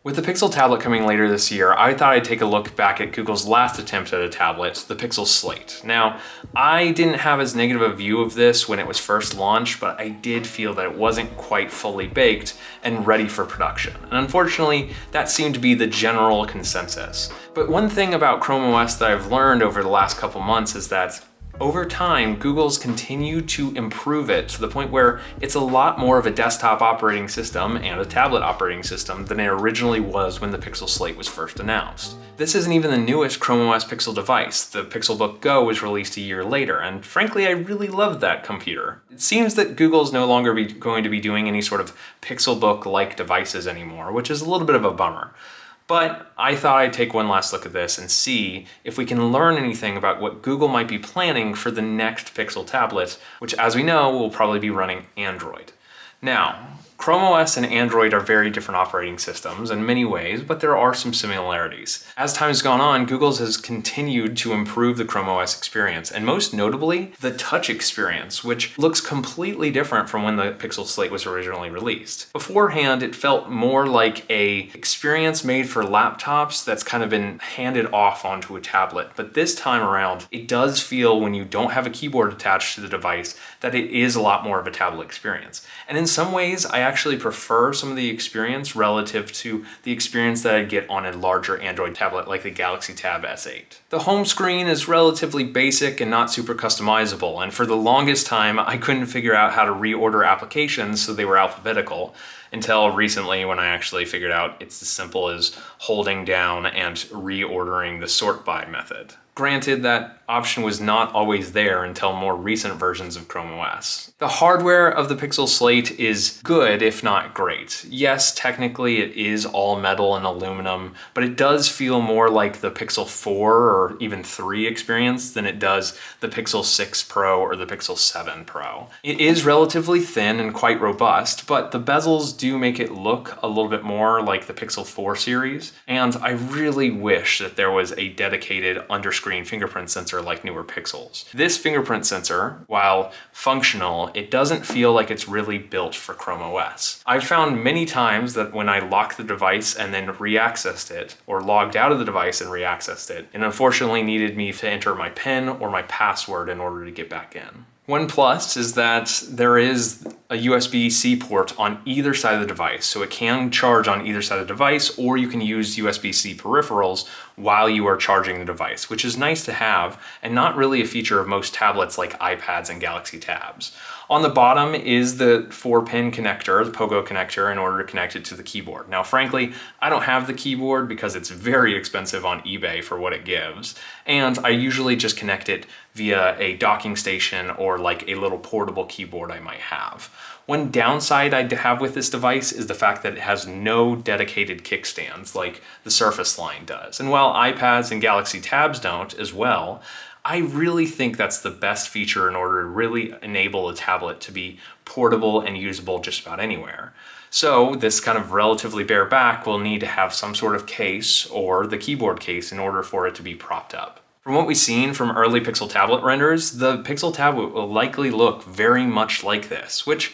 With the Pixel tablet coming later this year, I thought I'd take a look back at Google's last attempt at a tablet, the Pixel Slate. Now, I didn't have as negative a view of this when it was first launched, but I did feel that it wasn't quite fully baked and ready for production. And unfortunately, that seemed to be the general consensus. But one thing about Chrome OS that I've learned over the last couple months is that over time, Google's continued to improve it to the point where it's a lot more of a desktop operating system and a tablet operating system than it originally was when the Pixel Slate was first announced. This isn't even the newest Chrome OS Pixel device. The Pixelbook Go was released a year later, and frankly, I really loved that computer. It seems that Google's no longer going to be doing any sort of Pixelbook-like devices anymore, which is a little bit of a bummer. But I thought I'd take one last look at this and see if we can learn anything about what Google might be planning for the next Pixel tablet, which, as we know, will probably be running Android. Now, Chrome OS and Android are very different operating systems in many ways, but there are some similarities. As time's gone on, Google has continued to improve the Chrome OS experience, and most notably, the touch experience, which looks completely different from when the Pixel Slate was originally released. Beforehand, it felt more like an experience made for laptops that's kind of been handed off onto a tablet, but this time around, it does feel, when you don't have a keyboard attached to the device, that it is a lot more of a tablet experience. And in some ways, I actually prefer some of the experience relative to the experience that I'd get on a larger Android tablet like the Galaxy Tab S8. The home screen is relatively basic and not super customizable, and for the longest time I couldn't figure out how to reorder applications so they were alphabetical, until recently when I actually figured out it's as simple as holding down and reordering the sort by method. Granted, that option was not always there until more recent versions of Chrome OS. The hardware of the Pixel Slate is good, if not great. Yes, technically it is all metal and aluminum, but it does feel more like the Pixel 4 or even 3 experience than it does the Pixel 6 Pro or the Pixel 7 Pro. It is relatively thin and quite robust, but the bezels do make it look a little bit more like the Pixel 4 series, and I really wish that there was a dedicated underscreen fingerprint sensor like newer Pixels. This fingerprint sensor, while functional, it doesn't feel like it's really built for Chrome OS. I've found many times that when I locked the device and then re-accessed it, or logged out of the device and re-accessed it, it unfortunately needed me to enter my PIN or my password in order to get back in. One plus is that there is a USB-C port on either side of the device, so it can charge on either side of the device, or you can use USB-C peripherals while you are charging the device, which is nice to have and not really a feature of most tablets like iPads and Galaxy Tabs. On the bottom is the 4-pin connector, the Pogo connector, in order to connect it to the keyboard. Now, frankly, I don't have the keyboard because it's very expensive on eBay for what it gives, and I usually just connect it via a docking station or like a little portable keyboard I might have. One downside I have with this device is the fact that it has no dedicated kickstands like the Surface line does. And while iPads and Galaxy Tabs don't as well, I really think that's the best feature in order to really enable a tablet to be portable and usable just about anywhere. So this kind of relatively bare back will need to have some sort of case or the keyboard case in order for it to be propped up. From what we've seen from early Pixel tablet renders, the Pixel tablet will likely look very much like this, which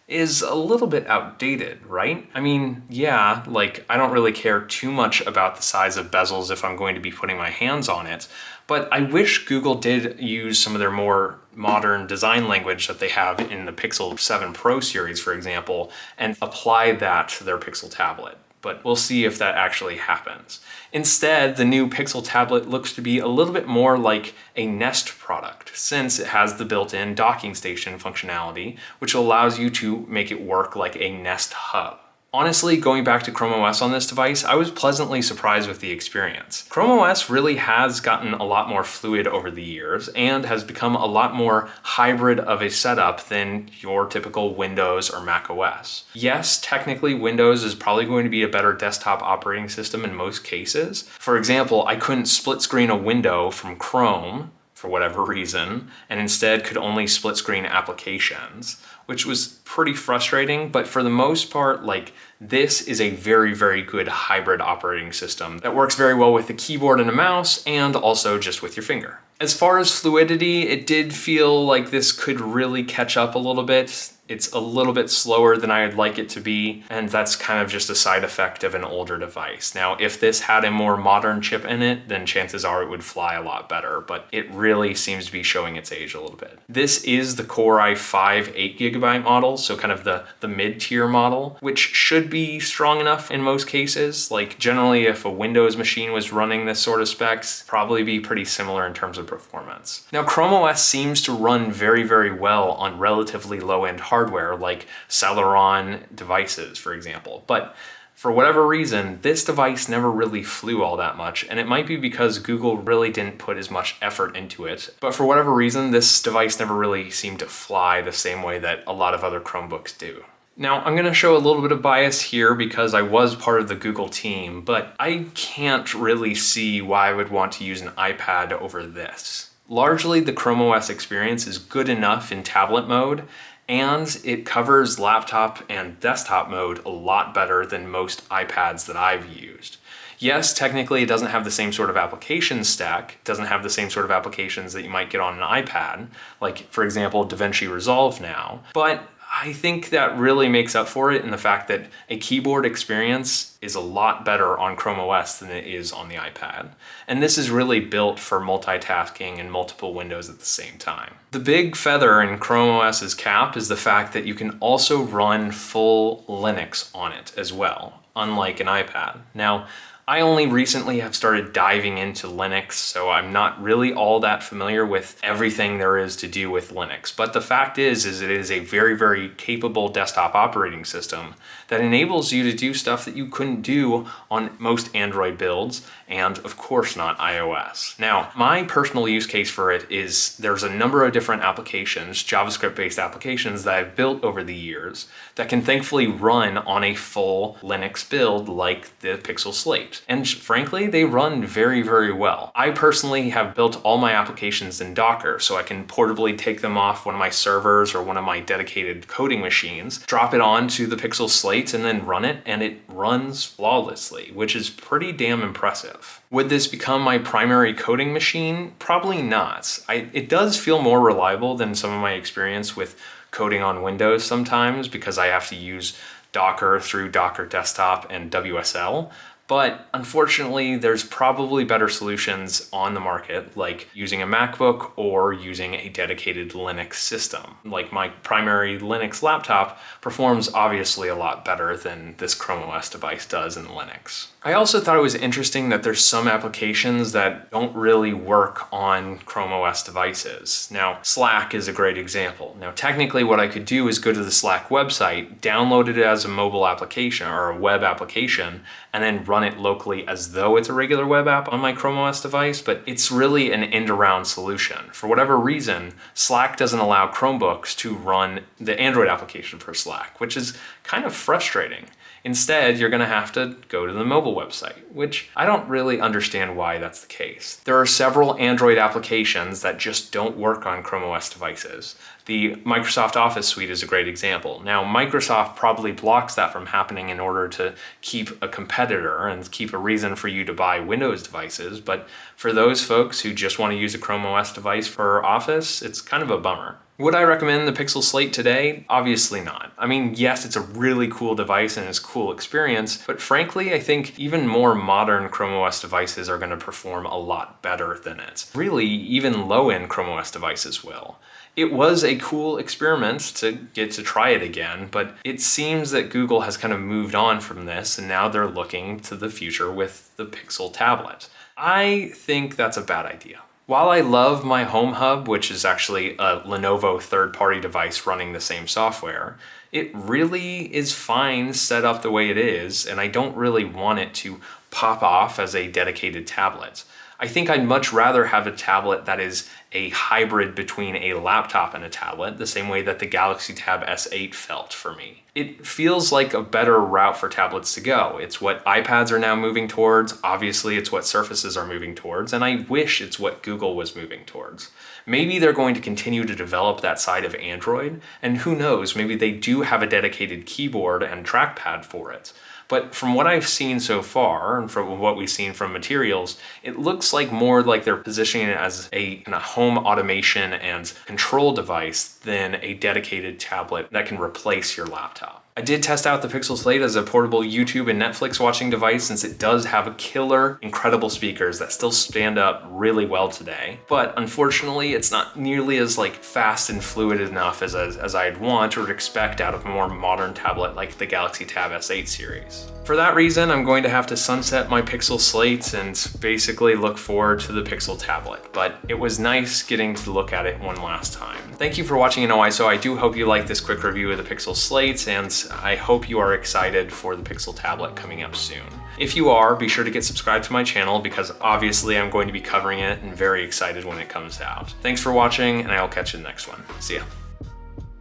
is a little bit outdated, right? I mean, yeah, like I don't really care too much about the size of bezels if I'm going to be putting my hands on it, but I wish Google did use some of their more modern design language that they have in the Pixel 7 Pro series, for example, and apply that to their Pixel tablet. But we'll see if that actually happens. Instead, the new Pixel tablet looks to be a little bit more like a Nest product, since it has the built-in docking station functionality, which allows you to make it work like a Nest hub. Honestly, going back to Chrome OS on this device, I was pleasantly surprised with the experience. Chrome OS really has gotten a lot more fluid over the years and has become a lot more hybrid of a setup than your typical Windows or Mac OS. Yes, technically Windows is probably going to be a better desktop operating system in most cases. For example, I couldn't split screen a window from Chrome for whatever reason, and instead could only split screen applications, which was pretty frustrating, but for the most part, like, this is a very, very good hybrid operating system that works very well with the keyboard and a mouse, and also just with your finger. As far as fluidity, it did feel like this could really catch up a little bit. It's a little bit slower than I'd like it to be, and that's kind of just a side effect of an older device. Now, if this had a more modern chip in it, then chances are it would fly a lot better, but it really seems to be showing its age a little bit. This is the Core i5 8GB model, so kind of the mid-tier model, which should be strong enough in most cases. Like generally, if a Windows machine was running this sort of specs, probably be pretty similar in terms of performance. Now, Chrome OS seems to run very, very well on relatively low-end hardware like Celeron devices, for example. But for whatever reason, this device never really flew all that much, and it might be because Google really didn't put as much effort into it. But for whatever reason, this device never really seemed to fly the same way that a lot of other Chromebooks do. Now, I'm gonna show a little bit of bias here because I was part of the Google team, but I can't really see why I would want to use an iPad over this. Largely, the Chrome OS experience is good enough in tablet mode, and it covers laptop and desktop mode a lot better than most iPads that I've used. Yes, technically it doesn't have the same sort of application stack, it doesn't have the same sort of applications that you might get on an iPad, like for example DaVinci Resolve now, but I think that really makes up for it in the fact that a keyboard experience is a lot better on Chrome OS than it is on the iPad. And this is really built for multitasking and multiple windows at the same time. The big feather in Chrome OS's cap is the fact that you can also run full Linux on it as well, unlike an iPad. Now, I only recently have started diving into Linux, so I'm not really all that familiar with everything there is to do with Linux. But the fact is it is a very, very capable desktop operating system that enables you to do stuff that you couldn't do on most Android builds, and of course not iOS. Now, my personal use case for it is there's a number of different applications, JavaScript-based applications that I've built over the years that can thankfully run on a full Linux build like the Pixel Slate. And frankly, they run very, very well. I personally have built all my applications in Docker, so I can portably take them off one of my servers or one of my dedicated coding machines, drop it onto the Pixel Slate, and then run it, and it runs flawlessly, which is pretty damn impressive. Would this become my primary coding machine? Probably not. It does feel more reliable than some of my experience with coding on Windows sometimes because I have to use Docker through Docker Desktop and WSL. But unfortunately, there's probably better solutions on the market, like using a MacBook or using a dedicated Linux system. Like my primary Linux laptop performs obviously a lot better than this Chrome OS device does in Linux. I also thought it was interesting that there's some applications that don't really work on Chrome OS devices. Now, Slack is a great example. Now, technically what I could do is go to the Slack website, download it as a mobile application or a web application, and then run it locally as though it's a regular web app on my Chrome OS device, but it's really an end-around solution. For whatever reason, Slack doesn't allow Chromebooks to run the Android application for Slack, which is kind of frustrating. Instead, you're going to have to go to the mobile website, which I don't really understand why that's the case. There are several Android applications that just don't work on Chrome OS devices. The Microsoft Office suite is a great example. Now, Microsoft probably blocks that from happening in order to keep a competitor and keep a reason for you to buy Windows devices, but for those folks who just want to use a Chrome OS device for Office, it's kind of a bummer. Would I recommend the Pixel Slate today? Obviously not. I mean, yes, it's a really cool device and it's a cool experience, but frankly, I think even more modern Chrome OS devices are going to perform a lot better than it. Really, even low-end Chrome OS devices will. It was a cool experiment to get to try it again, but it seems that Google has kind of moved on from this and now they're looking to the future with the Pixel tablet. I think that's a bad idea. While I love my Home Hub, which is actually a Lenovo third-party device running the same software, it really is fine set up the way it is, and I don't really want it to pop off as a dedicated tablet. I think I'd much rather have a tablet that is a hybrid between a laptop and a tablet, the same way that the Galaxy Tab S8 felt for me. It feels like a better route for tablets to go. It's what iPads are now moving towards, obviously it's what Surfaces are moving towards, and I wish it's what Google was moving towards. Maybe they're going to continue to develop that side of Android, and who knows, maybe they do have a dedicated keyboard and trackpad for it. But from what I've seen so far, and from what we've seen from materials, it looks like more like they're positioning it as a kind of home automation and control device than a dedicated tablet that can replace your laptop. I did test out the Pixel Slate as a portable YouTube and Netflix watching device, since it does have killer, incredible speakers that still stand up really well today. But unfortunately, it's not nearly as fast and fluid enough as I'd want or expect out of a more modern tablet like the Galaxy Tab S8 series. For that reason, I'm going to have to sunset my Pixel Slate and basically look forward to the Pixel tablet. But it was nice getting to look at it one last time. Thank you for watching InnoIso. I do hope you liked this quick review of the Pixel Slate, and I hope you are excited for the Pixel tablet coming up soon. If you are, be sure to get subscribed to my channel, because obviously I'm going to be covering it and very excited when it comes out. Thanks for watching, and I'll catch you in the next one. See ya.